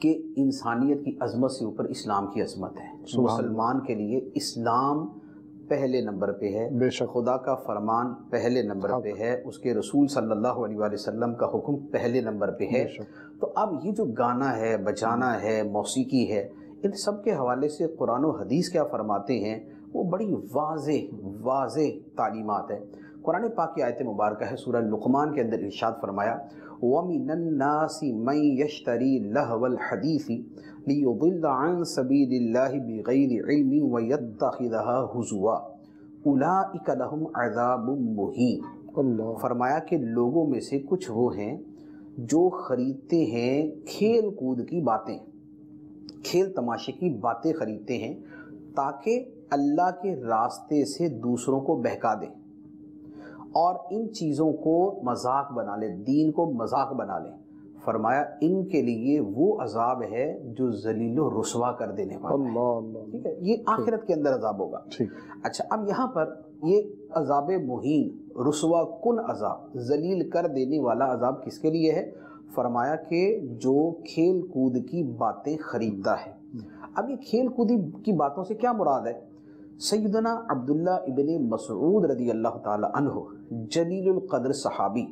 کہ انسانیت کی عظمت سے اوپر اسلام کی عظمت ہے. مسلمان کے لیے اسلام پہلے نمبر پہ ہے, خدا کا فرمان پہلے نمبر پہ ہے, اس کے رسول صلی اللہ علیہ وآلہ وسلم کا حکم پہلے نمبر پہ ہے. تو اب یہ جو گانا ہے, بجانا ہے, موسیقی ہے, ان سب کے حوالے سے قرآن و حدیث کیا فرماتے ہیں وہ بڑی واضح تعلیمات ہیں. قرآن پاک کی آیت مبارکہ ہے, سورہ لقمان کے اندر ارشاد فرمایا وَمِنَ النَّاسِ مَن يَشْتَرِي لَهْوَ الْحَدِيثِ لِيُضِلَّ عَن سَبِيلِ اللَّهِ بِغَيْرِ عِلْمٍ وَيَتَّخِذَهَا هُزُوًا أُولَٰئِكَ لَهُمْ عَذَابٌ مُّهِينٌ. فرمایا کہ لوگوں میں سے کچھ وہ ہیں جو خریدتے ہیں کھیل کود کی باتیں, کھیل تماشے کی باتیں خریدتے ہیں تاکہ اللہ کے راستے سے دوسروں کو بہکا دیں اور ان چیزوں کو مذاق بنا لیں, دین کو مذاق بنا لیں. فرمایا ان کے لیے وہ عذاب ہے جو ذلیل و رسوا کر دینے والا ہے. ٹھیک ہے, یہ آخرت کے اندر عذاب ہوگا. اچھا, اب یہاں پر یہ عذاب مہین, رسوا کن عذاب, ذلیل کر دینے والا عذاب کس کے لیے ہے؟ فرمایا کہ جو کھیل کود کی باتیں خریدتا ہے. اب یہ کھیل کود کی باتوں سے کیا مراد ہے؟ سیدنا عبداللہ ابن مسعود رضی اللہ تعالی عنہ, جلیل القدر صحابی,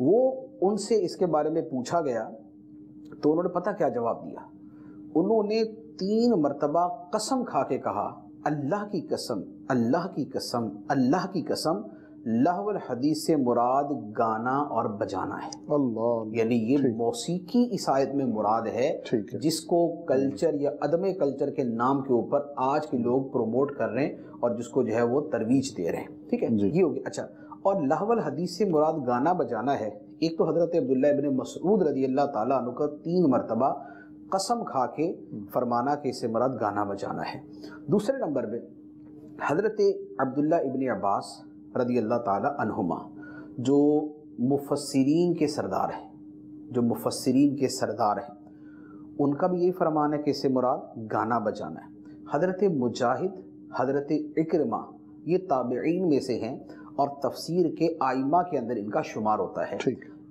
وہ ان سے اس کے بارے میں پوچھا گیا تو انہوں نے پتہ کیا جواب دیا؟ انہوں نے 3 مرتبہ قسم کھا کے کہا اللہ کی قسم, اللہ کی قسم, اللہ کی قسم, لہو الحدیث سے مراد گانا اور بجانا ہے. اللہ, یعنی یہ موسیقی اس آیت میں مراد ہے جس کو کلچر یا عدم کلچر کے نام کے اوپر آج کے لوگ پروموٹ کر رہے ہیں اور جس کو جو ہے وہ ترویج دے رہے ہیں. ٹھیک ہے, یہ ہو گیا. اچھا, اور لہو الحدیث سے مراد گانا بجانا ہے. ایک تو حضرت عبداللہ ابن مسعود رضی اللہ تعالیٰ عنہ کا 3 مرتبہ قسم کھا کے فرمانا کہ اس سے مراد گانا بجانا ہے. دوسرے نمبر پہ حضرت عبداللہ ابن عباس رضی اللہ تعالی عنہما, جو مفسرین کے سردار ہیں, جو مفسرین کے سردار ہیں, ان کا بھی یہی فرمان ہے کہ اس سے مراد گانا بجانا ہے. حضرت مجاہد, حضرت اکرمہ, یہ تابعین میں سے ہیں اور تفسیر کے آئمہ کے اندر ان کا شمار ہوتا ہے.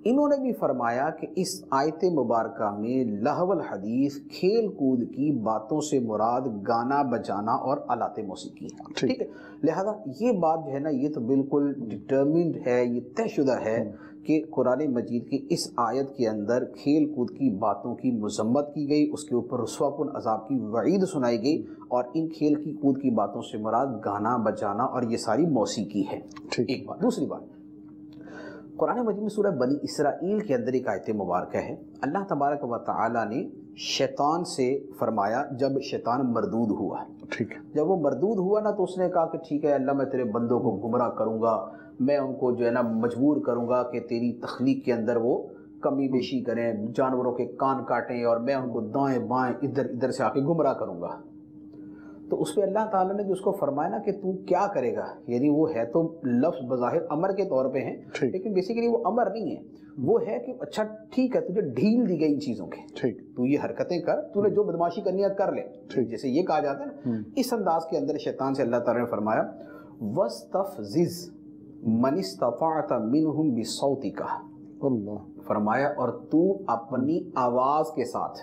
انہوں نے بھی فرمایا کہ اس آیت مبارکہ میں لہو الحدیث, کھیل کود کی باتوں سے مراد گانا بجانا اور آلات موسیقی ہے. ٹھیک ہے, لہذا یہ بات جو ہے نا یہ تو بالکل ڈٹرمنڈ ہے, یہ طے شدہ ہے کہ قرآن مجید کی اس آیت کے اندر کھیل کود کی باتوں کی مذمت کی گئی, اس کے اوپر رسوا کن عذاب کی وعید سنائی گئی, اور ان کھیل کی کود کی باتوں سے مراد گانا بجانا اور یہ ساری موسیقی ہے. ایک بات. دوسری بات, قرآن مجید میں سورہ بنی اسرائیل کے اندر ایک آیت مبارکہ ہے. اللہ تبارک و تعالی نے شیطان سے فرمایا, جب شیطان مردود ہوا, ٹھیک ہے, جب وہ مردود ہوا نا تو اس نے کہا کہ ٹھیک ہے اللہ, میں تیرے بندوں کو گمراہ کروں گا, میں ان کو جو ہے نا مجبور کروں گا کہ تیری تخلیق کے اندر وہ کمی بیشی کریں, جانوروں کے کان کاٹیں, اور میں ان کو دائیں بائیں ادھر ادھر سے آ کے گمراہ کروں گا. تو اس پہ اللہ تعالیٰ نے جو اس کو فرمایا نا کہ تو کیا کرے گا, یعنی وہ ہے تو لفظ بظاہر امر کے طور پہ ہیں, لیکن بیسیکلی وہ امر نہیں ہے, وہ ہے کہ اچھا ٹھیک ہے تجھے ڈھیل دی گئی ان چیزوں کے, تو یہ حرکتیں کر, تو نے جو بدماشی کرنی ہے کر لے, جیسے یہ کہا جاتا ہے نا. اس انداز کے اندر شیطان سے اللہ تعالیٰ نے فرمایا وَاسْتَفْزِزْ مَنِ اسْتَطَعْتَ مِنْهُمْ بِصَوْتِكَ, فرمایا اور تو اپنی آواز کے ساتھ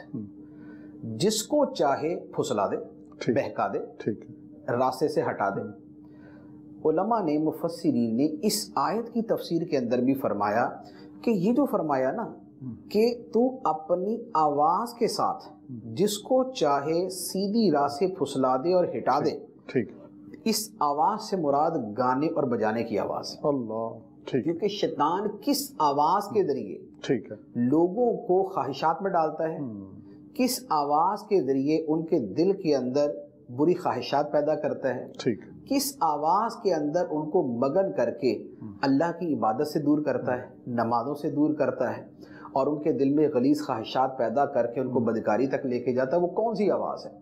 جس کو چاہے پھسلا دے, بہکا دے, راستے سے ہٹا دے. علماء نے, مفسرین نے اس آیت کی تفسیر کے اندر بھی فرمایا کہ یہ جو فرمایا نا کہ تو اپنی آواز کے ساتھ جس کو چاہے سیدھی راہ سے پھسلا دے اور ہٹا دے, اس آواز سے مراد گانے اور بجانے کی آواز. اللہ, کیونکہ شیطان کس آواز کے ذریعے لوگوں کو خواہشات میں ڈالتا ہے, کس آواز کے ذریعے ان کے دل کے اندر بری خواہشات پیدا کرتا ہے, کس آواز کے اندر ان کو مگن کر کے اللہ کی عبادت سے دور کرتا ہے, نمازوں سے دور کرتا ہے, اور ان کے دل میں غلیظ خواہشات پیدا کر کے ان کو بدکاری تک لے کے جاتا ہے. وہ کون سی آواز ہے؟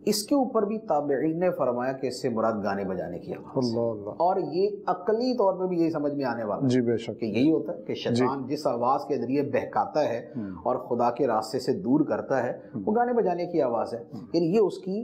اس کے اوپر بھی تابعین نے فرمایا کہ اس سے مراد گانے بجانے کی آواز. اور یہ عقلی طور پہ بھی یہی سمجھ میں آنے والا جی بے شک کہ یہی ہوتا ہے کہ شیطان جس آواز کے ذریعے بہکاتا ہے اور خدا کے راستے سے دور کرتا ہے وہ گانے بجانے کی آواز ہے. یعنی یہ اس کی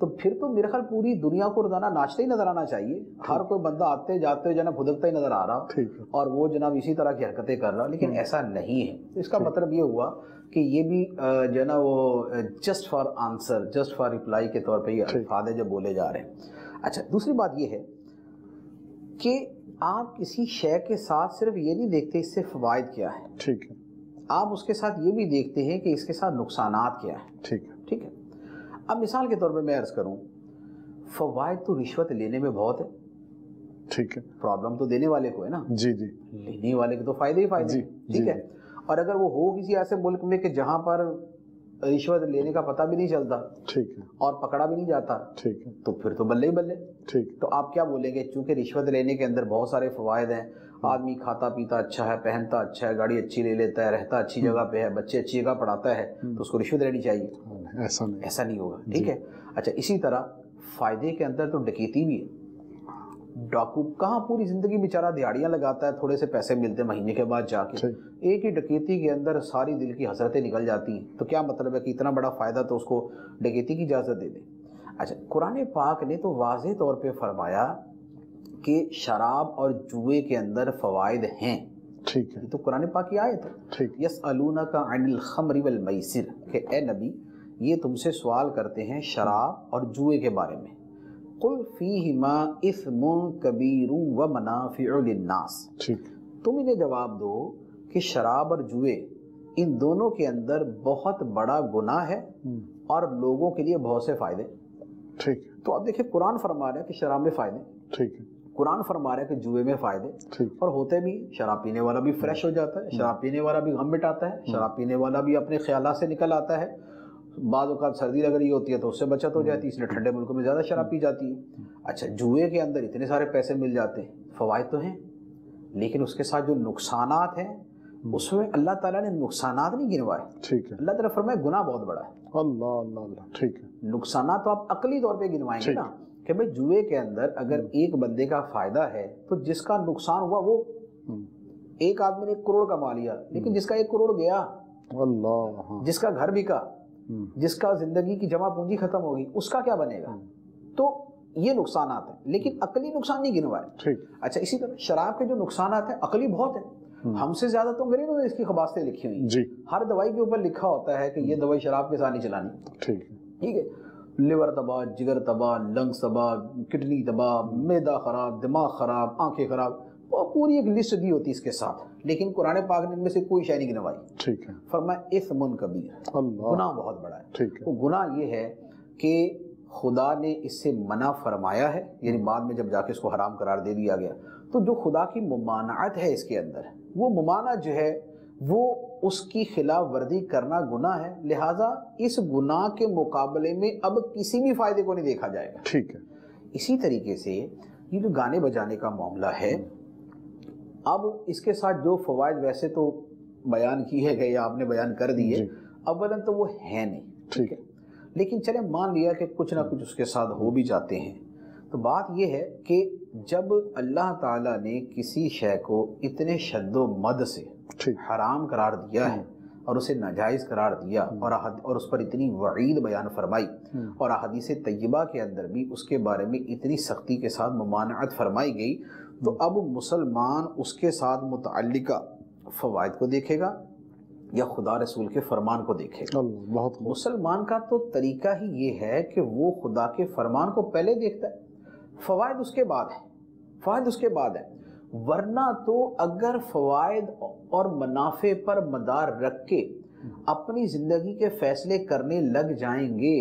تو پھر تو میرے خیال پوری دنیا کو روزانہ ناچتے ہی نظر آنا چاہیے، ہر کوئی بندہ آتے جاتے جناب پھدکتا ہی نظر آ رہا اور وہ جناب اسی طرح کی حرکتیں کر رہا، لیکن ایسا نہیں ہے۔ اس کا مطلب یہ ہوا کہ یہ بھی جو ہے نا وہ just for answer, just for reply کے طور پہ یہ الفاظ جو بولے جا رہے ہیں۔ اچھا، دوسری بات یہ ہے کہ آپ کسی شے کے ساتھ صرف یہ نہیں دیکھتے اس سے فوائد کیا ہے، ٹھیک ہے، آپ اس کے ساتھ یہ بھی دیکھتے ہیں کہ اس کے ساتھ نقصانات کیا ہیں، ٹھیک ہے۔ اب مثال کے طور پہ میں عرض کروں، فوائد تو رشوت لینے میں بہت ہے، ٹھیک ہے، پرابلم تو دینے والے کو ہے نا، جی جی، لینے والے کے تو فائدے ہی فائدے، ٹھیک ہے۔ اور اگر وہ ہو کسی ایسے ملک میں کہ جہاں پر رشوت لینے کا پتہ بھی نہیں چلتا، ٹھیک ہے، اور پکڑا بھی نہیں جاتا، ٹھیک ہے، تو پھر تو بلے ہی بلے، ٹھیک۔ تو آپ کیا بولیں گے؟ چونکہ رشوت لینے کے اندر بہت سارے فوائد ہیں، آدمی کھاتا پیتا اچھا ہے، پہنتا اچھا ہے، گاڑی اچھی لے لیتا ہے، رہتا اچھی جگہ پہ ہے، بچے اچھی جگہ پڑھاتا ہے، تو اس کو رشوت لینی چاہیے؟ ایسا نہیں ہوگا، ٹھیک ہے۔ اچھا، اسی طرح فائدے کے اندر تو ڈکیتی بھی ہے۔ ڈاکو کہاں پوری زندگی بیچارہ دیہڑیاں لگاتا ہے، تھوڑے سے پیسے ملتے مہینے کے بعد جا کے، ایک ہی ڈکیتی کے اندر ساری دل کی حسرتیں نکل جاتی ہیں، تو کیا مطلب ہے کہ اتنا بڑا فائدہ تو اس کو ڈکیتی کی اجازت دے دیں؟ اچھا، قرآن پاک نے تو واضح طور پہ فرمایا کہ شراب اور جوئے کے اندر فوائد ہیں، ٹھیک ہے، تو قرآن پاک کی آیت ہے، یسألونک عن الخمر والمیسر، کہ اے نبی یہ تم سے سوال کرتے ہیں شراب اور جوئے کے بارے میں، قل فیہما اثم کبیر ومنافع للناس، تم انہیں جواب دو کہ شراب اور جوئے ان دونوں کے اندر بہت بڑا گناہ ہے اور لوگوں کے لیے بہت سے فائدے، ٹھیک۔ تو آپ دیکھیں قرآن فرما رہا ہے کہ شراب میں فائدے، ٹھیک ہے، قرآن فرما رہا ہے کہ جوئے میں فائدے، اور ہوتے بھی، شراب پینے والا بھی فریش ہو جاتا ہے، شراب پینے والا بھی غم مٹاتا ہے، شراب پینے والا بھی اپنے خیالات سے نکل آتا ہے، بعض اوقات سردی لگ رہی ہوتی ہے تو اس سے بچت ہو جاتی ہے، اس لیے ٹھنڈے ملکوں میں زیادہ شراب پی جاتی ہے۔ اچھا، جوئے کے اندر اتنے سارے پیسے مل جاتے ہیں، فوائد تو ہیں، لیکن اس کے ساتھ جو نقصانات ہیں اس میں اللہ تعالیٰ نے نقصانات نہیں گنوائے، ٹھیک ہے، اللہ تعالیٰ فرمائے گناہ بہت بڑا ہے، اللہ اللہ اللہ، ٹھیک ہے۔ نقصانات تو آپ عقلی طور پہ گنوائیں گے نا، کہ بھئی جوئے کے اندر اگر ایک بندے کا فائدہ ہے تو جس کا نقصان ہوا وہ ایک آدمی نے 1 کروڑ کما لیا، لیکن جس کا 1 کروڑ گیا، اللہ، جس کا گھر بکا، جس کا زندگی کی جمع پونجی ختم ہوگی، اس کا کیا بنے گا؟ تو یہ نقصانات ہیں، لیکن عقلی نقصان نہیں گنوائے۔ اچھا، اسی طرح شراب کے جو نقصانات ہیں عقلی بہت ہیں، ہم سے زیادہ تو انگریزوں نے اس کی خباستیں لکھی ہوئی، ہر دوائی کے اوپر لکھا ہوتا ہے کہ یہ دوائی شراب کے ساتھ نہیں چلانی، ٹھیک ہے، لیور تباہ، جگر تباہ، لنگس تباہ، کڈنی تباہ، معدہ خراب، دماغ خراب، آنکھیں خراب، وہ پوری ایک لسٹ دی ہوتی اس کے ساتھ، لیکن قرآن پاک نے ان میں سے کوئی شے نہیں گنوائی، ٹھیک ہے، فرمایا اثم کبیر، گناہ بہت بڑا ہے، ٹھیک ہے۔ وہ گناہ یہ ہے کہ خدا نے اس سے منع فرمایا ہے، یعنی بعد میں جب جا کے اس کو حرام قرار دے دیا گیا، تو جو خدا کی ممانعت ہے اس کے اندر، وہ ممانعت جو ہے وہ اس کی خلاف ورزی کرنا گناہ ہے، لہٰذا اس گناہ کے مقابلے میں اب کسی بھی فائدے کو نہیں دیکھا جائے گا، ٹھیک ہے۔ اسی طریقے سے یہ جو گانے بجانے کا معاملہ ہے، اب اس کے ساتھ جو فوائد ویسے تو بیان کی ہے کہ آپ نے بیان کر دیے، اولاً تو وہ ہے نہیں، ٹھیک ہے، لیکن چلیں مان لیا کہ کچھ نہ کچھ اس کے ساتھ ہو بھی جاتے ہیں، تو بات یہ ہے کہ جب اللہ تعالیٰ نے کسی شے کو اتنے شد و مد سے حرام قرار دیا ہے اور اسے ناجائز قرار دیا اور اس پر اتنی وعید بیان فرمائی، اور احادیث طیبہ کے اندر بھی اس کے بارے میں اتنی سختی کے ساتھ ممانعت فرمائی گئی، تو اب مسلمان اس کے ساتھ متعلقہ فوائد کو دیکھے گا یا خدا رسول کے فرمان کو دیکھے گا؟ مسلمان کا تو طریقہ ہی یہ ہے کہ وہ خدا کے فرمان کو پہلے دیکھتا ہے، فوائد اس کے بعد ہے، فوائد اس کے بعد ہے، ورنہ تو اگر فوائد اور منافع پر مدار رکھ کے اپنی زندگی کے فیصلے کرنے لگ جائیں گے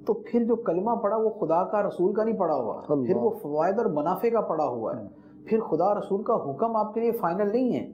تو پھر جو کلمہ پڑھا وہ خدا کا رسول کا نہیں پڑھا ہوا، پھر وہ فوائد اور منافع کا پڑھا ہوا ہے، پھر خدا رسول کا حکم آپ کے لیے فائنل نہیں ہے،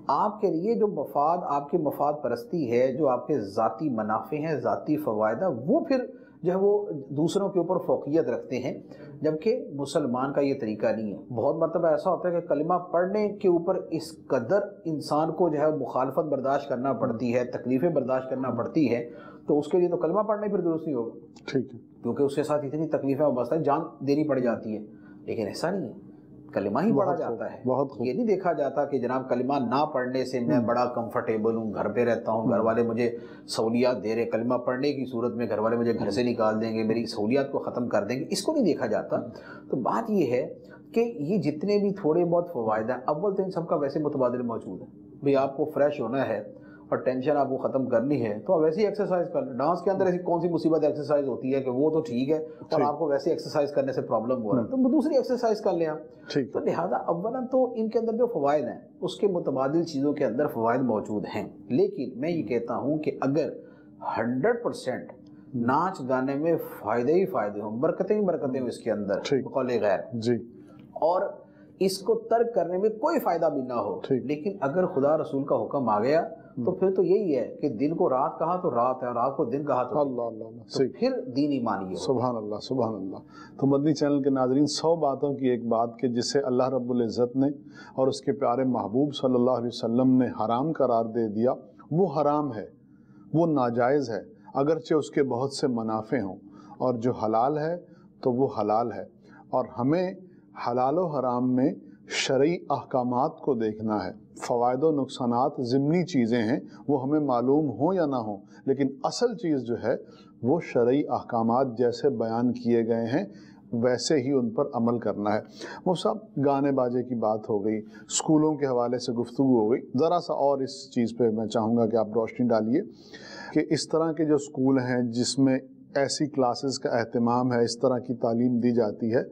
آپ کے لیے جو مفاد، آپ کی مفاد پرستی ہے، جو آپ کے ذاتی منافع ہیں، ذاتی فوائد ہیں، وہ پھر جو ہے وہ دوسروں کے اوپر فوقیت رکھتے ہیں، جبکہ مسلمان کا یہ طریقہ نہیں ہے۔ بہت مرتبہ ایسا ہوتا ہے کہ کلمہ پڑھنے کے اوپر اس قدر انسان کو جو ہے مخالفت برداشت کرنا پڑتی ہے، تکلیفیں برداشت کرنا پڑتی ہے، تو اس کے لیے تو کلمہ پڑھنا پھر درست نہیں ہوگا، ٹھیک ہے، کیونکہ اس کے ساتھ اتنی تکلیفیں وابستہ ہیں، جان دینی پڑ جاتی ہے، لیکن ایسا نہیں ہے۔ کلمہ ہی پڑھا جاتا ہے. یہ نہیں دیکھا جاتا کہ جناب کلمہ نہ پڑھنے سے میں بڑا کمفرٹیبل ہوں, گھر پہ رہتا ہوں, گھر والے مجھے سہولیات دے رہے, کلمہ پڑھنے کی صورت میں گھر والے مجھے گھر سے نکال دیں گے, میری سہولیات کو ختم کر دیں گے, اس کو نہیں دیکھا جاتا. تو بات یہ ہے کہ یہ جتنے بھی تھوڑے بہت فوائد ہیں, اول تو ان سب کا ویسے متبادل موجود ہے. بھئی آپ کو فریش ہونا ہے اور ٹینشن آپ کو ختم کرنی ہے تو ویسے ہی ایکسرسائز کر لیں. ڈانس کے اندر ایسی کون سی مصیبت ایکسرسائز ہوتی ہے کہ وہ تو ٹھیک ہے اور آپ کو ویسے ایکسرسائز کرنے سے پرابلم ہو رہا ہے تو دوسری ایکسرسائز کر لیں آپ. تو لہٰذا اولا تو ان کے اندر جو فوائد ہیں اس کے متبادل چیزوں کے اندر فوائد موجود ہیں. لیکن میں یہ کہتا ہوں کہ اگر 100% ناچ گانے میں فائدے ہی فائدے ہوں, برکتیں ہی برکتیں ہوں اس کے اندر بقول غیر, اور اس کو ترک کرنے میں کوئی فائدہ بھی نہ ہو, لیکن اگر خدا رسول کا حکم آ گیا تو پھر تو یہی ہے کہ دن کو رات کہا تو رات ہے, رات کو دن کہا تو تو پھر دین ایمانی ہے. سبحان اللہ سبحان اللہ. تو مدنی چینل کے ناظرین, 100 باتوں کی ایک بات کہ جسے اللہ رب العزت نے اور اس کے پیارے محبوب صلی اللہ علیہ وسلم نے حرام قرار دے دیا, وہ حرام ہے, وہ ناجائز ہے, اگرچہ اس کے بہت سے منافع ہوں, اور جو حلال ہے تو وہ حلال ہے. اور ہمیں حلال و حرام میں شرعی احکامات کو دیکھنا ہے. فوائد و نقصانات ضمنی چیزیں ہیں, وہ ہمیں معلوم ہوں یا نہ ہوں, لیکن اصل چیز جو ہے وہ شرعی احکامات جیسے بیان کیے گئے ہیں ویسے ہی ان پر عمل کرنا ہے. وہ سب گانے باجے کی بات ہو گئی, اسکولوں کے حوالے سے گفتگو ہو گئی. ذرا سا اور اس چیز پہ میں چاہوں گا کہ آپ روشنی ڈالیے کہ اس طرح کے جو اسکول ہیں جس میں ایسی کلاسز کا اہتمام ہے, اس طرح کی تعلیم دی جاتی ہے,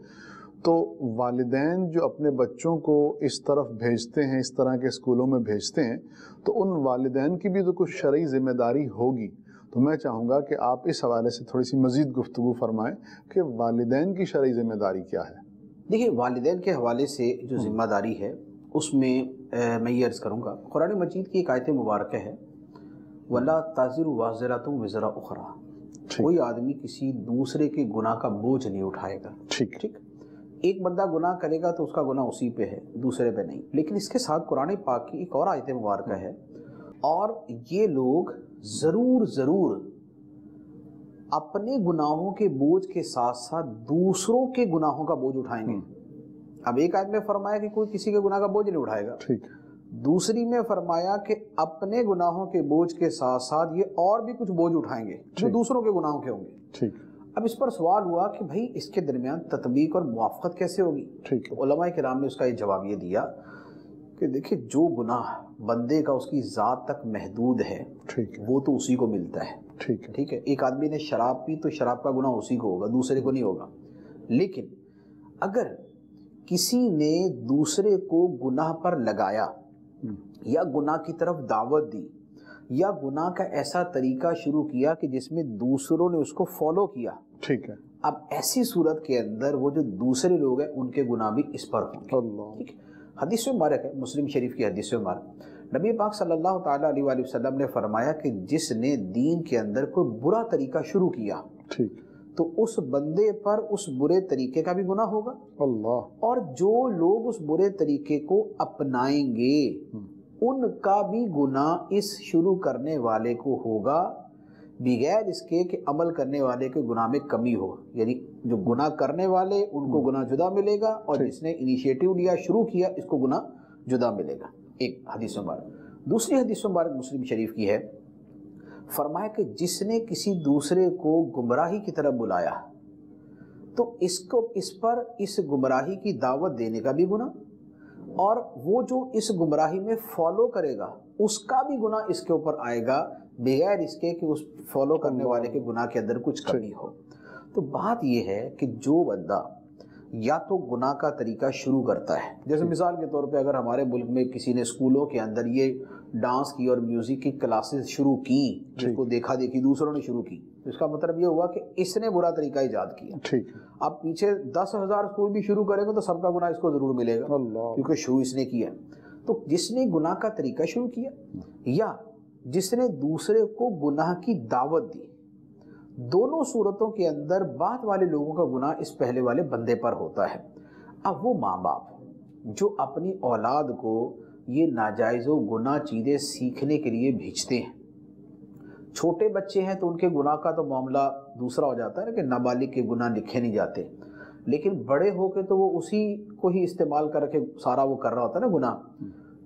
تو والدین جو اپنے بچوں کو اس طرف بھیجتے ہیں, اس طرح کے اسکولوں میں بھیجتے ہیں, تو ان والدین کی بھی تو کچھ شرعی ذمہ داری ہوگی. تو میں چاہوں گا کہ آپ اس حوالے سے تھوڑی سی مزید گفتگو فرمائیں کہ والدین کی شرعی ذمہ داری کیا ہے. دیکھیے, والدین کے حوالے سے جو ذمہ داری ہے اس میں میں یہ عرض کروں گا, قرآن مجید کی ایک آیت مبارکہ ہے, وَلَا تَزِرُ وَازِرَةٌ وِزْرَ أُخْرَىٰ, کوئی آدمی کسی دوسرے کے گناہ کا بوجھ نہیں اٹھائے گا. ٹھیک, ایک بندہ گناہ کرے گا تو اس کا گناہ اسی پہ ہے, دوسرے پہ نہیں. لیکن اس کے ساتھ قرآن پاک کی ایک اور آیت مبارکہ ہے, اور یہ لوگ ضرور اپنے گناہوں کے بوجھ کے ساتھ ساتھ دوسروں کے گناہوں کا بوجھ اٹھائیں گے. اب ایک آیت میں فرمایا کہ کوئی کسی کے گناہ کا بوجھ نہیں اٹھائے گا, دوسری میں فرمایا کہ اپنے گناہوں کے بوجھ کے ساتھ ساتھ یہ اور بھی کچھ بوجھ اٹھائیں گے جو دوسروں کے گناہوں کے ہوں گے. اب اس پر سوال ہوا کہ بھائی اس کے درمیان تطبیق اور موافقت کیسے ہوگی. علماء کرام نے اس کا یہ جواب یہ دیا کہ دیکھیں, جو گناہ بندے کا اس کی ذات تک محدود ہے وہ تو اسی کو ملتا ہے. ٹھیک ہے, ایک آدمی نے شراب پی تو شراب کا گناہ اسی کو ہوگا, دوسرے کو نہیں ہوگا. لیکن اگر کسی نے دوسرے کو گناہ پر لگایا یا گناہ کی طرف دعوت دی یا گناہ کا ایسا طریقہ شروع کیا کہ جس میں دوسروں نے اس کو فالو کیا, ٹھیک ہے, اب ایسی صورت کے اندر وہ جو دوسرے لوگ ہیں ان کے گناہ بھی اس پر ہوں گے. ٹھیک ہے, حدیث مبارک ہے, مسلم شریف کی حدیث مبارک, نبی پاک صلی اللہ تعالیٰ علیہ وآلہ وسلم نے فرمایا کہ جس نے دین کے اندر کوئی برا طریقہ شروع کیا تو اس بندے پر اس برے طریقے کا بھی گناہ ہوگا, اور جو لوگ اس برے طریقے کو اپنائیں گے ان کا بھی گناہ اس شروع کرنے والے کو ہوگا, بغیر اس کے کہ عمل کرنے والے کے گناہ میں کمی ہو. یعنی جو گناہ کرنے والے ان کو گناہ جدا ملے گا, اور جس نے انیشیٹو لیا, شروع کیا, اس کو گناہ جدا ملے گا. ایک حدیث مبارک. دوسری حدیث مبارک مسلم شریف کی ہے, فرمایا کہ جس نے کسی دوسرے کو گمراہی کی طرف بلایا تو اس پر اس گمراہی کی دعوت دینے کا بھی گناہ, اور وہ جو اس گمراہی میں فالو کرے گا اس کا بھی گناہ اس کے اوپر آئے گا, بغیر اس کے کہ اس فالو کرنے والے کے گناہ کے اندر کچھ کمی ہو. تو بات یہ ہے کہ جو بندہ یا تو گناہ کا طریقہ شروع کرتا ہے, جیسے مثال کے طور پہ اگر ہمارے ملک میں کسی نے اسکولوں کے اندر یہ ڈانس کی اور میوزک کی کلاسز شروع کی, جس کو دیکھا دیکھی دوسروں نے شروع کی, تو اس کا مطلب یہ ہوا کہ اس نے برا طریقہ ایجاد کیا. اب پیچھے 10,000 اسکول بھی شروع کریں گے تو سب کا گناہ اس کو ضرور ملے گا, کیونکہ شروع اس نے کیا. تو جس نے گناہ کا طریقہ شروع کیا یا جس نے دوسرے کو گناہ کی دعوت دی, دونوں صورتوں کے اندر بعد والے لوگوں کا گناہ اس پہلے والے بندے پر ہوتا ہے. اب وہ ماں باپ جو اپنی اولاد کو یہ ناجائز و گناہ چیزیں سیکھنے کے لیے بھیجتے ہیں, چھوٹے بچے ہیں تو ان کے گناہ کا تو معاملہ دوسرا ہو جاتا ہے کہ نابالغ کے گناہ لکھے نہیں جاتے, لیکن بڑے ہو کے تو وہ اسی کو ہی استعمال کر کے سارا وہ کر رہا ہوتا ہے نا گناہ.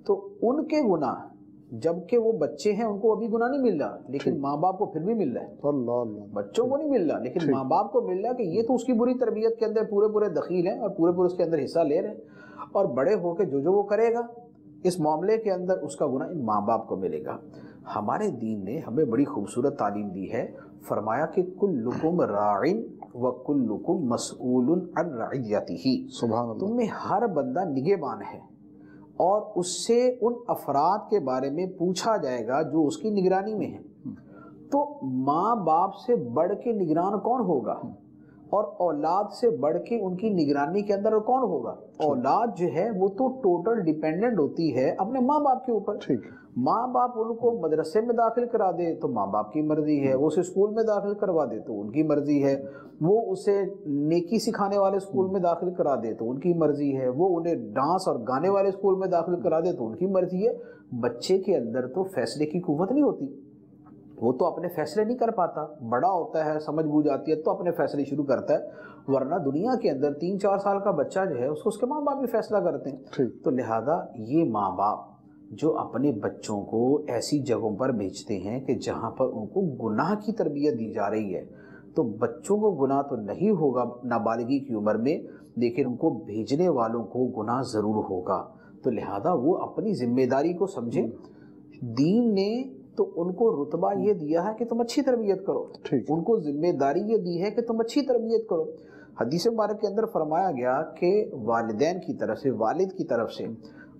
تو ان کے گناہ جبکہ وہ بچے ہیں ان کو ابھی گناہ نہیں مل رہا، لیکن ماں باپ کو پھر بھی مل رہا ہے. اللہ بچوں کو نہیں مل رہا لیکن ماں باپ کو مل رہا ہے کہ یہ تو اس کی بری تربیت کے اندر پورے دخیل ہیں اور پورے اس کے اندر حصہ لے رہے ہیں، اور بڑے ہو کے جو وہ کرے گا اس معاملے کے اندر اس کا گناہ ان ماں باپ کو ملے گا. ہمارے دین نے ہمیں بڑی خوبصورت تعلیم دی ہے، فرمایا کہ کلکم راع وکلکم مسئول عن رعیتہ. سبحان اللہ. تم میں ہر بندہ نگہبان ہے اور اس سے ان افراد کے بارے میں پوچھا جائے گا جو اس کی نگرانی میں ہیں. تو ماں باپ سے بڑھ کے نگران کون ہوگا اور اولاد سے بڑھ کے ان کی نگرانی کے اندر کون ہوگا؟ اولاد جو ہے وہ تو ٹوٹل ڈیپینڈنٹ ہوتی ہے اپنے ماں باپ کے اوپر. ماں باپ ان کو مدرسے میں داخل کرا دے تو ماں باپ کی مرضی ہے، وہ اسے اسکول میں داخل کروا دے تو ان کی مرضی ہے، وہ اسے نیکی سکھانے والے اسکول میں داخل کرا دے تو ان کی مرضی ہے، وہ انہیں ڈانس اور گانے والے اسکول میں داخل کرا دے تو ان کی مرضی ہے. بچے کے اندر تو فیصلے کی قوت نہیں ہوتی، وہ تو اپنے فیصلے نہیں کر پاتا. بڑا ہوتا ہے، سمجھ بوجھ آتی ہے تو اپنے فیصلے شروع کرتا ہے، ورنہ دنیا کے اندر 3-4 سال کا بچہ جو ہے اس کے ماں باپ بھی فیصلہ کرتے ہیں. تو لہذا یہ ماں باپ جو اپنے بچوں کو ایسی جگہوں پر بھیجتے ہیں کہ جہاں پر ان کو گناہ کی تربیت دی جا رہی ہے، تو بچوں کو گناہ تو نہیں ہوگا نابالغی کی عمر میں، لیکن ان کو بھیجنے والوں کو گناہ ضرور ہوگا. تو لہذا وہ اپنی ذمہ داری کو سمجھیں. دین نے تو ان کو رتبہ یہ دیا ہے کہ تم اچھی تربیت کرو، ان کو ذمہ داری یہ دی ہے کہ تم اچھی تربیت کرو. حدیث مبارک کے اندر فرمایا گیا کہ والدین کی طرف سے، والد کی طرف سے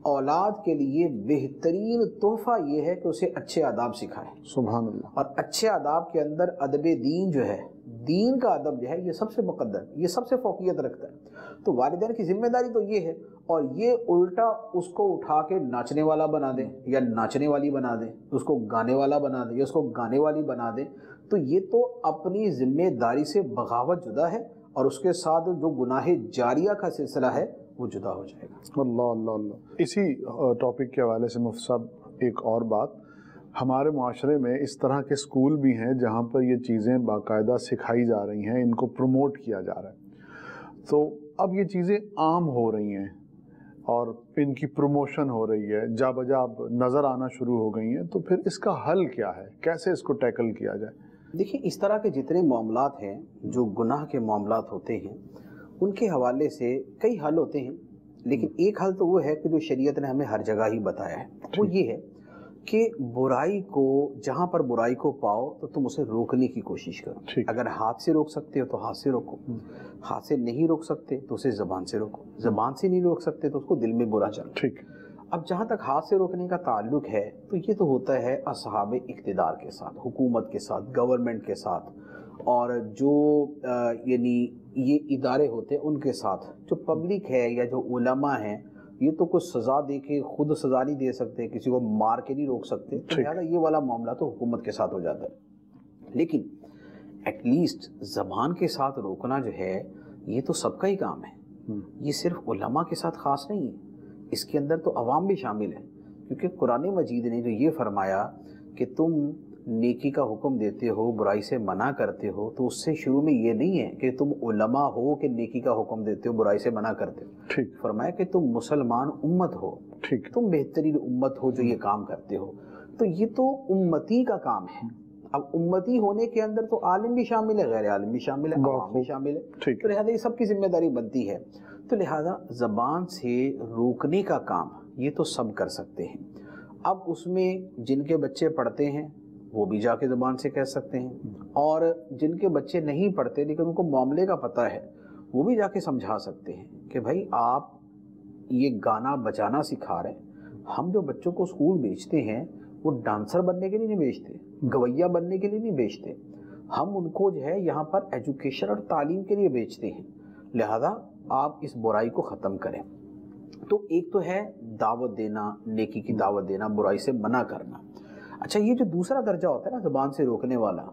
اولاد کے لیے بہترین تحفہ یہ ہے کہ اسے اچھے آداب سکھائے. سبحان اللہ. اور اچھے آداب کے اندر ادب دین جو ہے، دین کا ادب جو ہے یہ سب سے مقدر، یہ سب سے فوقیت رکھتا ہے. تو والدین کی ذمہ داری تو یہ ہے، اور یہ الٹا اس کو اٹھا کے ناچنے والا بنا دیں یا ناچنے والی بنا دیں، اس کو گانے والا بنا دیں یا اس کو گانے والی بنا دیں، تو یہ تو اپنی ذمہ داری سے بغاوت جدا ہے، اور اس کے ساتھ جو گناہ جاریہ کا سلسلہ ہے وہ جدا ہو جائے گا. اللہ اللہ اللہ. اسی ٹاپک کے حوالے سے مفتی صاحب ایک اور بات، ہمارے معاشرے میں اس طرح کے اسکول بھی ہیں جہاں پر یہ چیزیں باقاعدہ سکھائی جا رہی ہیں، ان کو پروموٹ کیا جا رہا ہے. تو اب یہ چیزیں عام ہو رہی ہیں اور ان کی پروموشن ہو رہی ہے، جا بجا اب نظر آنا شروع ہو گئی ہیں. تو پھر اس کا حل کیا ہے؟ کیسے اس کو ٹیکل کیا جائے؟ دیکھیں، اس طرح کے جتنے معاملات ہیں جو گناہ کے معاملات ہوتے ہیں ان کے حوالے سے کئی حل ہوتے ہیں، لیکن ایک حل تو وہ ہے کہ جو شریعت نے ہمیں ہر جگہ ہی بتایا ہے، وہ یہ ہے کہ برائی کو، جہاں پر برائی کو پاؤ تو تم اسے روکنے کی کوشش کرو. اگر ہاتھ سے روک سکتے ہو تو ہاتھ سے روکو، ہاتھ سے نہیں روک سکتے تو اسے زبان سے روکو، زبان سے نہیں روک سکتے تو اس کو دل میں برا چلو. اب جہاں تک ہاتھ سے روکنے کا تعلق ہے تو یہ تو ہوتا ہے اصحاب اقتدار کے ساتھ، حکومت کے ساتھ، گورنمنٹ کے ساتھ، اور جو یعنی یہ ادارے ہوتے ہیں ان کے ساتھ. جو پبلک ہے یا جو علماء ہیں یہ تو کوئی سزا دے کے خود سزا نہیں دے سکتے، کسی کو مار کے نہیں روک سکتے، لہٰذا یہ والا معاملہ تو حکومت کے ساتھ ہو جاتا ہے. لیکن ایٹ لیسٹ زبان کے ساتھ روکنا جو ہے یہ تو سب کا ہی کام ہے، یہ صرف علماء کے ساتھ خاص نہیں ہے، اس کے اندر تو عوام بھی شامل ہے. کیونکہ قرآن مجید نے جو یہ فرمایا کہ تم نیکی کا حکم دیتے ہو، برائی سے منع کرتے ہو، تو اس سے شروع میں یہ نہیں ہے کہ تم علماء ہو کہ نیکی کا حکم دیتے ہو، برائی سے منع کرتے ہو. فرمایا کہ تم مسلمان امت ہو، تم بہترین امت ہو جو یہ کام کرتے ہو. تو یہ تو امتی کا کام ہے. اب امتی ہونے کے اندر تو عالم بھی شامل ہے، غیر عالم بھی شامل ہے، عوام بھی شامل ہے. تو لہٰذا یہ سب کی ذمہ داری بنتی ہے. تو لہٰذا زبان سے روکنے کا کام یہ تو سب کر سکتے ہیں. اب اس میں جن کے بچے پڑھتے ہیں وہ بھی جا کے زبان سے کہہ سکتے ہیں، اور جن کے بچے نہیں پڑھتے لیکن ان کو معاملے کا پتہ ہے وہ بھی جا کے سمجھا سکتے ہیں کہ بھائی آپ یہ گانا بجانا سکھا رہے ہیں. ہم جو بچوں کو اسکول بھیجتے ہیں وہ ڈانسر بننے کے لیے نہیں بھیجتے، گویا بننے کے لیے نہیں بھیجتے، ہم ان کو جو ہے یہاں پر ایجوکیشن اور تعلیم کے لیے بھیجتے ہیں. لہذا آپ اس برائی کو ختم کریں. تو ایک تو ہے دعوت دینا، نیکی کی دعوت دینا، برائی سے منع کرنا. اچھا، یہ جو دوسرا درجہ ہوتا ہے نا زبان سے روکنے والا،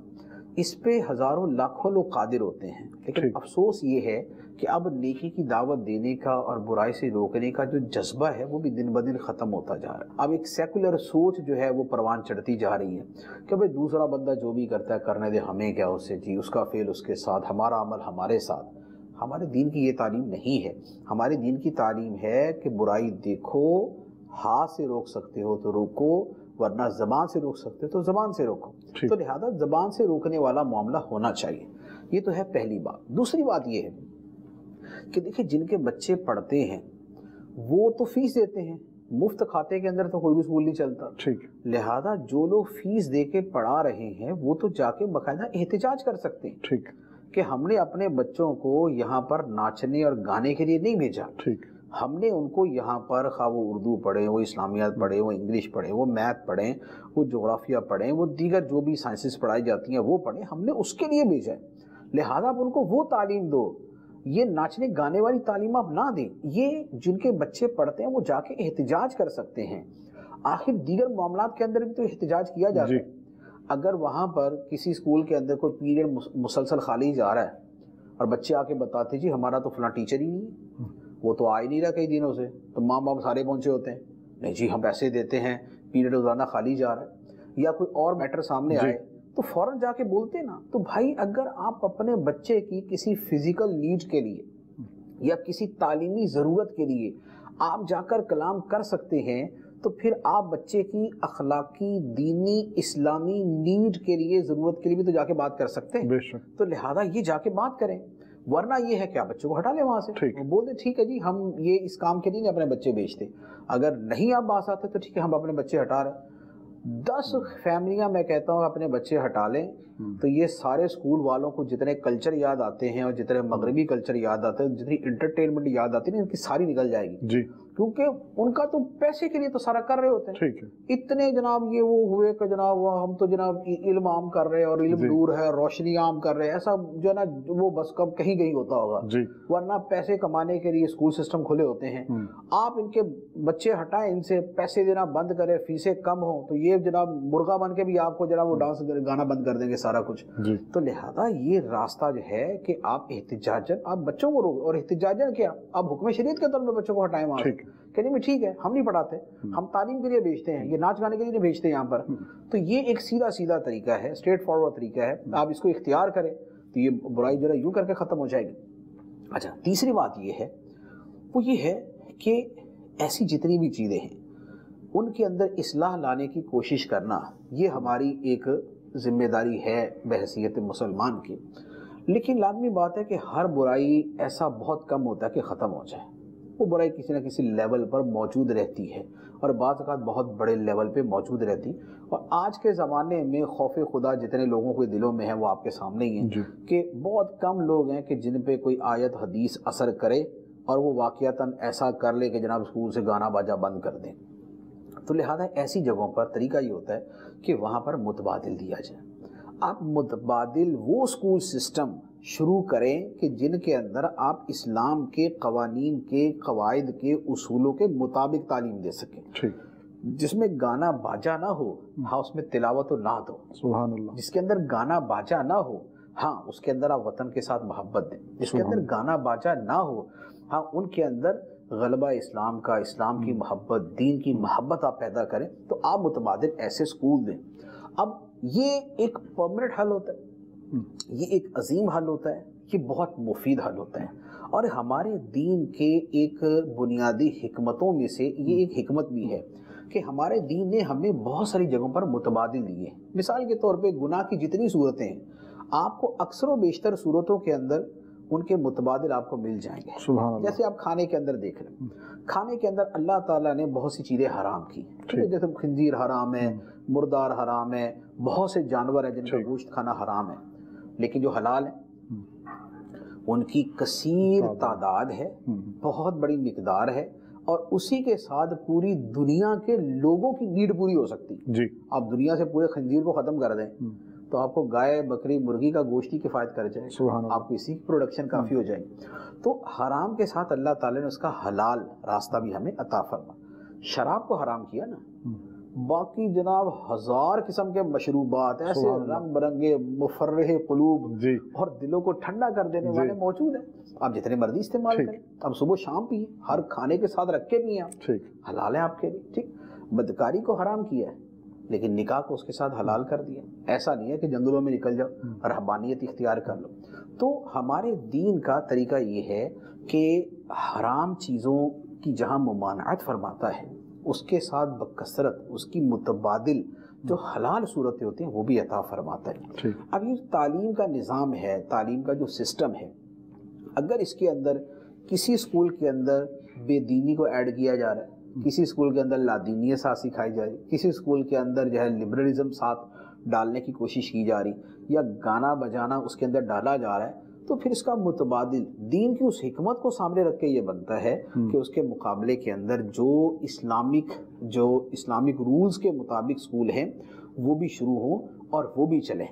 اس پہ ہزاروں لاکھوں لوگ قادر ہوتے ہیں، لیکن افسوس یہ ہے کہ اب نیکی کی دعوت دینے کا اور برائی سے روکنے کا جو جذبہ ہے وہ بھی دن بدن ختم ہوتا جا رہا ہے. اب ایک سیکولر سوچ جو ہے وہ پروان چڑھتی جا رہی ہے کہ بھائی دوسرا بندہ جو بھی کرتا ہے کرنے دے، ہمیں کیا اس سے، جی اس کا فعل اس کے ساتھ، ہمارا عمل ہمارے ساتھ. ہمارے دین کی یہ تعلیم نہیں ہے. ہمارے دین کی تعلیم ہے کہ برائی دیکھو، ہاتھ سے روک سکتے ہو تو روکو، ورنہ زبان سے روک سکتے ہو تو زبان سے روکو. تو لہذا زبان سے روکنے والا معاملہ ہونا چاہیے. یہ تو ہے پہلی بات. دوسری بات یہ ہے کہ دیکھیں جن کے بچے پڑھتے ہیں وہ تو فیس دیتے ہیں، مفت کھاتے کے اندر تو کوئی بھی اسکول نہیں چلتا. لہذا جو لوگ فیس دے کے پڑھا رہے ہیں وہ تو جا کے باقاعدہ احتجاج کر سکتے ہیں کہ ہم نے اپنے بچوں کو یہاں پر ناچنے اور گانے کے لیے نہیں بھیجا. ہم نے ان کو یہاں پر خواہ وہ اردو پڑھیں، وہ اسلامیات پڑھیں، وہ انگلش پڑھیں، وہ میتھ پڑھیں، وہ جغرافیہ پڑھیں، وہ دیگر جو بھی سائنسز پڑھائی جاتی ہیں وہ پڑھیں. ہم نے اس کے لیے بھیجا ہے. لہذا آپ ان کو وہ تعلیم دو. یہ ناچنے گانے والی تعلیم آپ نہ دیں. یہ جن کے بچے پڑھتے ہیں وہ جا کے احتجاج کر سکتے ہیں. آخر دیگر معاملات کے اندر بھی تو احتجاج کیا جاتا ہے. اگر وہاں پر کسی اسکول کے اندر کوئی پیریڈ مسلسل خالی جا رہا ہے اور بچے آ کے بتاتے جی ہمارا تو فلاں ٹیچر ہی نہیں ہے، وہ تو آ ہی نہیں رہا کئی دنوں سے، تو ماں باپ سارے پہنچے ہوتے ہیں، نہیں جی ہم پیسے دیتے ہیں، پیریڈ روزانہ خالی جا رہا ہے، یا کوئی اور میٹر سامنے آئے تو فوراً جا کے بولتے نا. تو بھائی اگر آپ اپنے بچے کی کسی فزیکل نیڈ کے لیے یا کسی تعلیمی ضرورت کے لیے آپ جا کر کلام کر سکتے ہیں تو پھر آپ بچے کی اخلاقی، دینی، اسلامی نیڈ کے لیے، ضرورت کے لیے بھی تو جا کے بات کر سکتے ہیں. تو لہذا یہ جا کے بات کریں. ورنہ یہ ہے کہ آپ بچوں کو ہٹا لیں وہاں سے، بول دیں ٹھیک ہے جی ہم یہ اس کام کے لیے نہیں اپنے بچے بھیجتے. اگر نہیں آپ باز آتے تو ٹھیک ہے ہم اپنے بچے ہٹا رہے ہیں. 10 فیملیاں میں کہتا ہوں اپنے بچے ہٹا لیں تو یہ سارے اسکول والوں کو جتنے کلچر یاد آتے ہیں اور جتنے مغربی کلچر یاد آتے ہیں، جتنی انٹرٹینمنٹ یاد آتی ہے ان کی ساری نکل جائے گی. کیونکہ ان کا تو پیسے کے لیے تو سارا کر رہے ہوتے ہیں. اتنے جناب یہ وہ ہوئے کہ جناب ہم تو جناب علم عام کر رہے ہیں اور علم نور ہے، روشنی عام کر رہے ہیں، ایسا جو ہے نا وہ بس کب کہیں کہیں ہوتا ہوگا. ورنہ پیسے کمانے کے لیے اسکول سسٹم کھلے ہوتے ہیں. آپ ان کے بچے ہٹائیں، ان سے پیسے دینا بند کریں، فیسیں کم ہوں تو یہ جناب مرغا بن کے بھی آپ کو جناب وہ ڈانس گانا بند کر دیں گے سارا کچھ. تو لہذا یہ راستہ جو ہے کہ آپ احتجاجن آپ بچوں کو روک، اور احتجاجن کیا آپ حکم شریعت کے طور پر بچوں کو ہٹائیں وہاں سے کہ نہیں ٹھیک ہے ہم نہیں پڑھاتے، ہم تعلیم کے لیے بھیجتے ہیں، یہ ناچ گانے کے لیے نہیں بھیجتے یہاں پر. تو یہ ایک سیدھا سیدھا طریقہ ہے، اسٹریٹ فارورڈ طریقہ ہے. آپ اس کو اختیار کریں تو یہ برائی جو ہے یوں کر کے ختم ہو جائے گی. اچھا تیسری بات یہ ہے، وہ یہ ہے کہ ایسی جتنی بھی چیزیں ہیں ان کے اندر اصلاح لانے کی کوشش کرنا یہ ہماری ایک ذمہ داری ہے بحیثیت مسلمان کی. لیکن لازمی بات ہے کہ ہر برائی ایسا بہت کم ہوتا ہے کہ ختم ہو جائے. وہ برائی کسی نہ کسی لیول پر موجود رہتی ہے اور بعض اوقات بہت بڑے لیول پہ موجود رہتی. اور آج کے زمانے میں خوف خدا جتنے لوگوں کے دلوں میں ہے وہ آپ کے سامنے ہی ہیں کہ بہت کم لوگ ہیں کہ جن پہ کوئی آیت حدیث اثر کرے اور وہ واقعتاً ایسا کر لے کہ جناب اسکول سے گانا باجا بند کر دیں. تو لہذا ایسی جگہوں پر طریقہ یہ ہوتا ہے کہ وہاں پر متبادل دیا جائے. آپ متبادل وہ اسکول سسٹم شروع کریں کہ جن کے اندر آپ اسلام کے قوانین کے، قواعد کے، اصولوں کے مطابق تعلیم دے سکیں، جس میں گانا باجا نہ ہو، ہاں اس میں تلاوت و نعت ہو، سبحان اللہ. جس کے اندر گانا باجا نہ ہو، ہاں اس کے اندر آپ وطن کے ساتھ محبت دیں. جس کے اندر گانا باجا نہ ہو، ہاں ان کے اندر غلبہ اسلام کا، اسلام کی محبت، دین کی محبت آپ پیدا کریں. تو آپ متبادل ایسے اسکول دیں. اب یہ ایک پرمنٹ حل ہوتا ہے، یہ ایک عظیم حل ہوتا ہے، یہ بہت مفید حل ہوتا ہے. اور ہمارے دین کے ایک بنیادی حکمتوں میں سے یہ ایک حکمت بھی ہے کہ ہمارے دین نے ہمیں بہت ساری جگہوں پر متبادل دیے. مثال کے طور پہ گناہ کی جتنی صورتیں ہیں آپ کو اکثر و بیشتر صورتوں کے اندر ان کے متبادل آپ کو مل جائیں گے. جیسے آپ کھانے کے اندر دیکھ رہے ہیں، کھانے کے اندر اللہ تعالیٰ نے بہت سی چیزیں حرام کی. جیسے خنزیر حرام ہے، مردار حرام ہے، بہت سے جانور ہیں جن کا گوشت کھانا حرام ہے. لیکن جو حلال ہیں ان کی کثیر تعداد ہے، بہت بڑی مقدار ہے، اور اسی کے ساتھ پوری دنیا کے لوگوں کی نیڈ پوری ہو سکتی. آپ دنیا سے پورے خنزیر کو ختم کر دیں تو آپ کو گائے، بکری، مرغی کا گوشت ہی کفایت کر جائے، آپ کو اسی کی پروڈکشن کافی ہو جائے گی. تو حرام کے ساتھ اللہ تعالیٰ نے اس کا حلال راستہ بھی ہمیں عطا فرما. شراب کو حرام کیا نا، باقی جناب ہزار قسم کے مشروبات ایسے رنگ برنگے مفرح قلوب اور دلوں کو ٹھنڈا کر دینے والے موجود ہیں. آپ جتنے مرضی استعمال کریں، اب صبح شام پیئیں، ہر کھانے کے ساتھ رکھ کے پیئیں، آپ حلال ہے آپ کے لیے. ٹھیک، بدکاری کو حرام کیا ہے، لیکن نکاح کو اس کے ساتھ حلال کر دیا. ایسا نہیں ہے کہ جنگلوں میں نکل جاؤ رہبانیت اختیار کر لو. تو ہمارے دین کا طریقہ یہ ہے کہ حرام چیزوں کی جہاں ممانعت فرماتا ہے اس کے ساتھ بکثرت اس کی متبادل جو حلال صورتیں ہوتی ہیں وہ بھی عطا فرماتا ہے. اب یہ تعلیم کا نظام ہے, تعلیم کا جو سسٹم ہے, اگر اس کے اندر کسی اسکول کے اندر بے دینی کو ایڈ کیا جا رہا ہے, کسی اسکول کے اندر لادینیت ساتھ سکھائی جا رہی, کسی اسکول کے اندر جو ہے لبرلزم ساتھ ڈالنے کی کوشش کی جا رہی, یا گانا بجانا اس کے اندر ڈالا جا رہا ہے, تو پھر اس کا متبادل دین کی اس حکمت کو سامنے رکھ کے یہ بنتا ہے کہ اس کے مقابلے کے اندر جو اسلامک رولز کے مطابق اسکول ہیں وہ بھی شروع ہوں اور وہ بھی چلیں,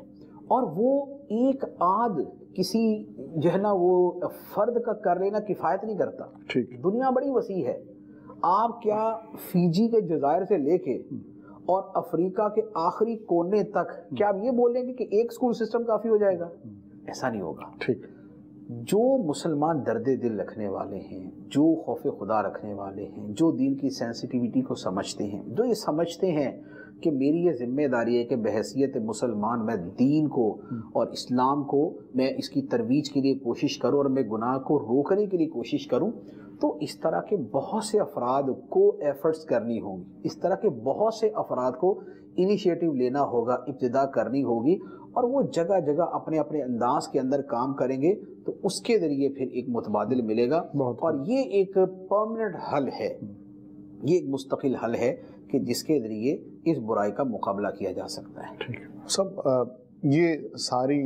اور وہ ایک آدھ کسی جو ہے نا وہ فرد کا کر لینا کفایت نہیں کرتا. دنیا بڑی وسیع ہے. آپ کیا فیجی کے جزائر سے لے کے اور افریقہ کے آخری کونے تک کیا آپ یہ بولیں گے کہ ایک اسکول سسٹم کافی ہو جائے گا؟ ایسا نہیں ہوگا. جو مسلمان درد دل رکھنے والے ہیں, جو خوف خدا رکھنے والے ہیں, جو دین کی سینسٹیویٹی کو سمجھتے ہیں, جو یہ سمجھتے ہیں کہ میری یہ ذمہ داری ہے کہ بحیثیت مسلمان میں دین کو اور اسلام کو میں اس کی ترویج کے لیے کوشش کروں اور میں گناہ کو روکنے کے لیے کوشش کروں, تو اس طرح کے بہت سے افراد کو ایفرٹس کرنی ہوں گی, اس طرح کے بہت سے افراد کو انیشیٹو لینا ہوگا, ابتدا کرنی ہوگی, اور وہ جگہ جگہ اپنے اپنے انداز کے اندر کام کریں گے تو اس کے ذریعے پھر ایک متبادل ملے گا. اور یہ ایک پرماننٹ حل ہے, یہ ایک مستقل حل ہے کہ جس کے ذریعے اس برائی کا مقابلہ کیا جا سکتا ہے. سب یہ ساری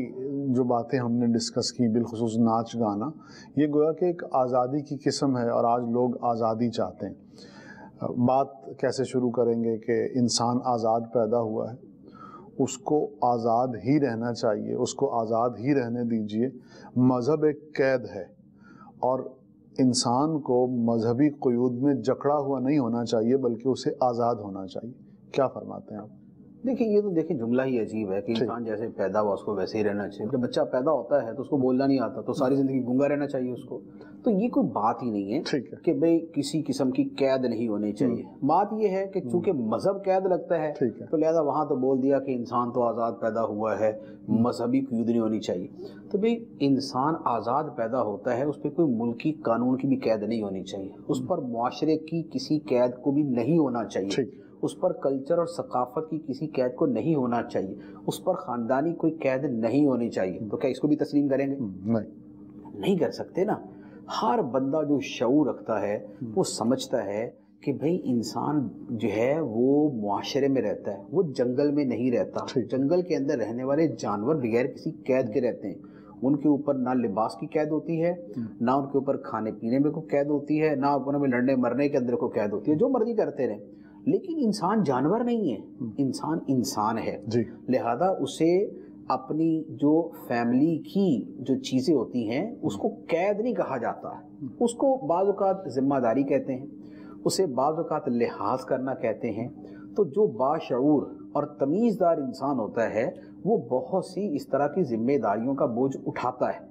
جو باتیں ہم نے ڈسکس کی, بالخصوص ناچ گانا, یہ گویا کہ ایک آزادی کی قسم ہے اور آج لوگ آزادی چاہتے ہیں. بات کیسے شروع کریں گے کہ انسان آزاد پیدا ہوا ہے, اس کو آزاد ہی رہنا چاہیے, اس کو آزاد ہی رہنے دیجئے. مذہب ایک قید ہے اور انسان کو مذہبی قیود میں جکڑا ہوا نہیں ہونا چاہیے بلکہ اسے آزاد ہونا چاہیے. کیا فرماتے ہیں آپ؟ دیکھیں یہ تو جملہ ہی عجیب ہے کہ انسان جیسے پیدا ہوا اس کو ویسے ہی رہنا چاہیے. جب بچہ پیدا ہوتا ہے تو اس کو بولنا نہیں آتا تو ساری زندگی گونگا رہنا چاہیے اس کو. تو یہ کوئی بات ہی نہیں ہے کہ بھئی کسی قسم کی قید نہیں ہونی چاہیے. بات یہ ہے کہ چونکہ مذہب قید لگتا ہے تو لہذا وہاں تو بول دیا کہ انسان تو آزاد پیدا ہوا ہے, مذہبی قیود نہیں ہونی چاہیے. تو بھئی انسان آزاد پیدا ہوتا ہے, اس پہ کوئی ملکی قانون کی بھی قید نہیں ہونی چاہیے, اس پر معاشرے کی کسی قید کو بھی نہیں ہونا چاہیے, اس پر کلچر اور ثقافت کی کسی قید کو نہیں ہونا چاہیے, اس پر خاندانی کوئی قید نہیں ہونی چاہیے. تو کیا اس کو بھی تسلیم کریں گے؟ نہیں کر سکتے نا. ہر بندہ جو شعور رکھتا ہے وہ سمجھتا ہے کہ بھئی انسان جو ہے وہ معاشرے میں رہتا ہے, وہ جنگل میں نہیں رہتا. جنگل کے اندر رہنے والے جانور بغیر کسی قید کے رہتے ہیں. ان کے اوپر نہ لباس کی قید ہوتی ہے, نہ ان کے اوپر کھانے پینے میں کوئی قید ہوتی ہے, نہ ان میں لڑنے مرنے کے اندر کوئی قید ہوتی ہے, جو مرضی کرتے رہیں. لیکن انسان جانور نہیں ہے, انسان انسان ہے. لہذا اسے اپنی جو فیملی کی جو چیزیں ہوتی ہیں اس کو قید نہیں کہا جاتا, اس کو بعض اوقات ذمہ داری کہتے ہیں, اسے بعض اوقات لحاظ کرنا کہتے ہیں. تو جو باشعور اور تمیزدار انسان ہوتا ہے وہ بہت سی اس طرح کی ذمہ داریوں کا بوجھ اٹھاتا ہے,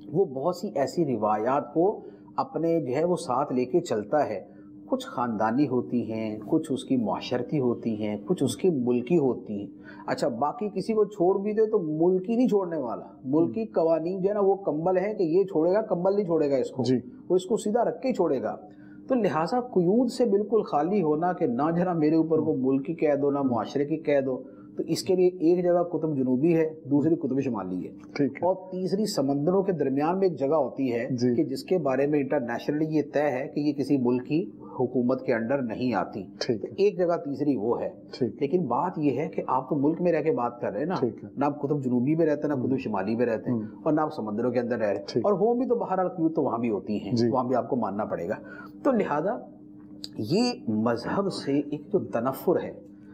وہ بہت سی ایسی روایات کو اپنے جو ہے وہ ساتھ لے کے چلتا ہے. کچھ خاندانی ہوتی ہیں, کچھ اس کی معاشرتی ہوتی ہیں, کچھ اس کی ملکی ہوتی ہیں. اچھا باقی کسی کو چھوڑ بھی دے تو ملکی نہیں چھوڑنے والا, ملکی قوانین جو ہے نا وہ کمبل ہے کہ یہ چھوڑے گا, کمبل نہیں چھوڑے گا اس کو, وہ اس کو سیدھا رکھ کے ہی چھوڑے گا. تو لہٰذا قیود سے بالکل خالی ہونا کہ نہ جنا میرے اوپر کو ملک کی قید ہو نہ معاشرے کی قید ہو, تو اس کے لیے ایک جگہ قطب جنوبی ہے, دوسری قطب شمالی ہے, اور تیسری سمندروں کے درمیان میں ایک جگہ ہوتی ہے کہ جس کے بارے میں انٹرنیشنلی یہ طے ہے کہ یہ کسی ملک کی حکومت کے انڈر نہیں آتی. ایک جگہ تیسری وہ ہے. لیکن بات یہ ہے کہ آپ تو ملک میں رہ کے بات کر رہے ہیں نا, نہ آپ قطب جنوبی میں رہتے ہیں نہ قطب شمالی میں رہتے ہیں, اور نہ آپ سمندروں کے اندر رہ رہے ہیں, اور وہ بھی تو بہرحال قیود تو وہاں بھی ہوتی ہیں, وہاں بھی آپ کو ماننا پڑے گا. تو لہذا یہ مذہب سے ایک جو تنفر ہے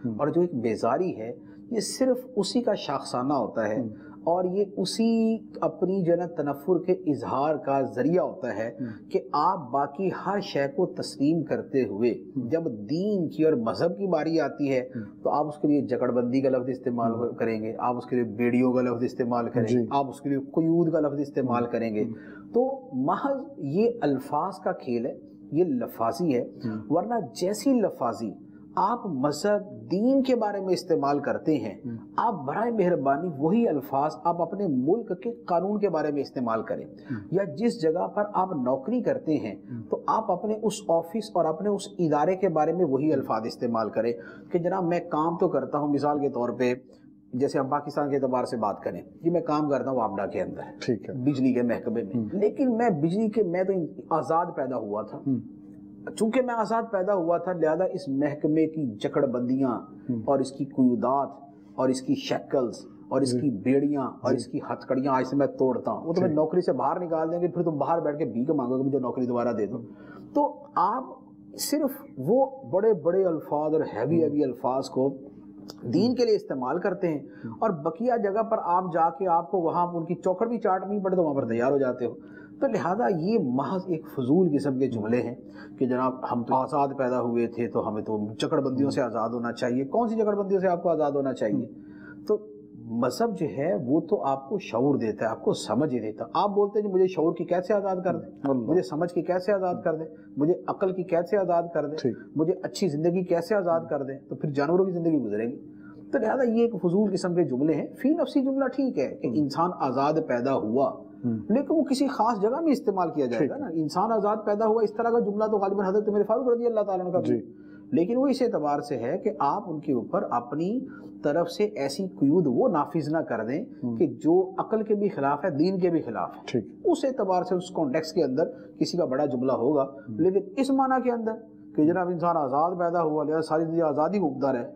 اور جو ایک بیزاری ہے یہ صرف اسی کا شاخسانہ ہوتا ہے, اور یہ اسی اپنی جو ہے نا تنفر کے اظہار کا ذریعہ ہوتا ہے کہ آپ باقی ہر شے کو تسلیم کرتے ہوئے جب دین کی اور مذہب کی باری آتی ہے تو آپ اس کے لیے جکڑ بندی کا لفظ استعمال کریں گے, آپ اس کے لیے بیڑیوں کا لفظ استعمال کریں گے, آپ اس کے لیے قیود کا لفظ استعمال کریں گے. تو محض یہ الفاظ کا کھیل ہے, یہ لفاظی ہے. ورنہ جیسی لفاظی آپ مذہب دین کے بارے میں استعمال کرتے ہیں، آپ برائے مہربانی وہی الفاظ آپ اپنے ملک کے قانون کے بارے میں استعمال کریں، یا جس جگہ پر آپ نوکری کرتے ہیں تو آپ اپنے اس آفس اور اپنے اس ادارے کے بارے میں وہی الفاظ استعمال کریں کہ جناب میں کام تو کرتا ہوں، مثال کے طور پہ جیسے ہم پاکستان کے اعتبار سے بات کریں کہ میں کام کرتا ہوں آبڈا کے اندر، ٹھیک ہے، بجلی کے محکمے میں، لیکن میں تو آزاد پیدا ہوا تھا، چونکہ میں آزاد پیدا ہوا تھا لہذا اس محکمے کی جکڑ بندیاں اور اس کی قیودات اور اس کی شکلز اور اس کی بیڑیاں اور اس کی ہتھکڑیاں آج سے میں توڑتا ہوں۔ وہ تمہیں نوکری سے باہر نکال دیں گے، پھر تم باہر بیٹھ کے بھیک مانگو گے مجھے نوکری دوبارہ دے دو۔ تو آپ صرف وہ بڑے بڑے الفاظ اور ہیوی الفاظ کو دین کے لیے استعمال کرتے ہیں، اور بقیہ جگہ پر آپ جا کے آپ کو وہاں ان کی چوکھٹ بھی چاٹنی پڑے تو وہاں پر تیار ہو جاتے ہو۔ تو لہٰذا یہ محض ایک فضول قسم کے جملے ہیں کہ جناب ہم تو آزاد پیدا ہوئے تھے تو ہمیں تو جکڑ بندیوں سے آزاد ہونا چاہیے۔ کون سی جکڑ بندیوں سے آپ کو آزاد ہونا چاہیے؟ تو مذہب جو ہے وہ تو آپ کو شعور دیتا ہے، آپ کو سمجھ ہی دیتا ہے۔ آپ بولتے ہیں مجھے شعور کی قید سے آزاد کر دیں، مجھے سمجھ کی قید سے آزاد کر دیں، مجھے عقل کی قید سے آزاد کر دیں، مجھے اچھی زندگی کیسے آزاد کر دیں، تو پھر جانوروں کی زندگی گزرے گی۔ تو لہٰذا یہ ایک فضول قسم کے جملے ہیں۔ فی نفسی جملہ ٹھیک ہے کہ انسان آزاد پیدا ہوا، لیکن وہ کسی خاص جگہ میں استعمال کیا جائے گا نا۔ انسان آزاد پیدا ہوا اس طرح کا جملہ تو غالباً حضرت عمر فاروق رضی اللہ تعالیٰ عنہ کا بھی، لیکن وہ اس اعتبار سے ہے کہ آپ ان کے اوپر اپنی طرف سے ایسی قیود وہ نافذ نہ کر دیں کہ جو عقل کے بھی خلاف ہے، دین کے بھی خلاف ہے۔ اس اعتبار سے اس کانٹیکس کے اندر کسی کا بڑا جملہ ہوگا، لیکن اس معنی کے اندر کہ جناب انسان آزاد پیدا ہوا لہذا ساری زندگی آزادی کو مقدر ہے،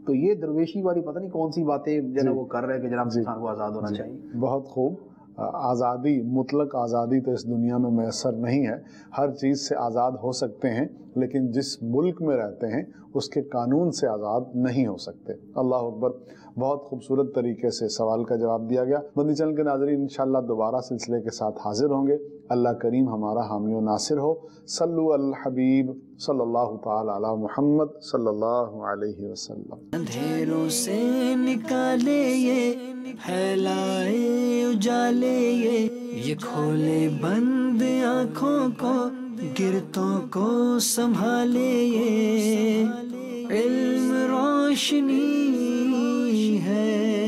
تو یہ درویشی والی پتہ نہیں کون سی باتیں جناب وہ کر رہے ہیں کہ جناب انسان کو آزاد ہونا چاہیے۔ بہت خوب۔ آزادی، مطلق آزادی تو اس دنیا میں میسر نہیں ہے، ہر چیز سے آزاد ہو سکتے ہیں لیکن جس ملک میں رہتے ہیں اس کے قانون سے آزاد نہیں ہو سکتے۔ اللہ اکبر۔ بہت خوبصورت طریقے سے سوال کا جواب دیا گیا۔ مدنی چینل کے ناظرین انشاءاللہ دوبارہ سلسلے کے ساتھ حاضر ہوں گے۔ اللہ کریم ہمارا حامی و ناصر ہو۔ صلو علی الحبیب صلی اللہ تعالی علی محمد صلی اللہ علیہ وسلم۔ اندھیروں سے نکالے یہ پھیلائے اجالے، یہ کھولے بند آنکھوں کو گرتوں کو سنبھالے، یہ علم روشنی ہے۔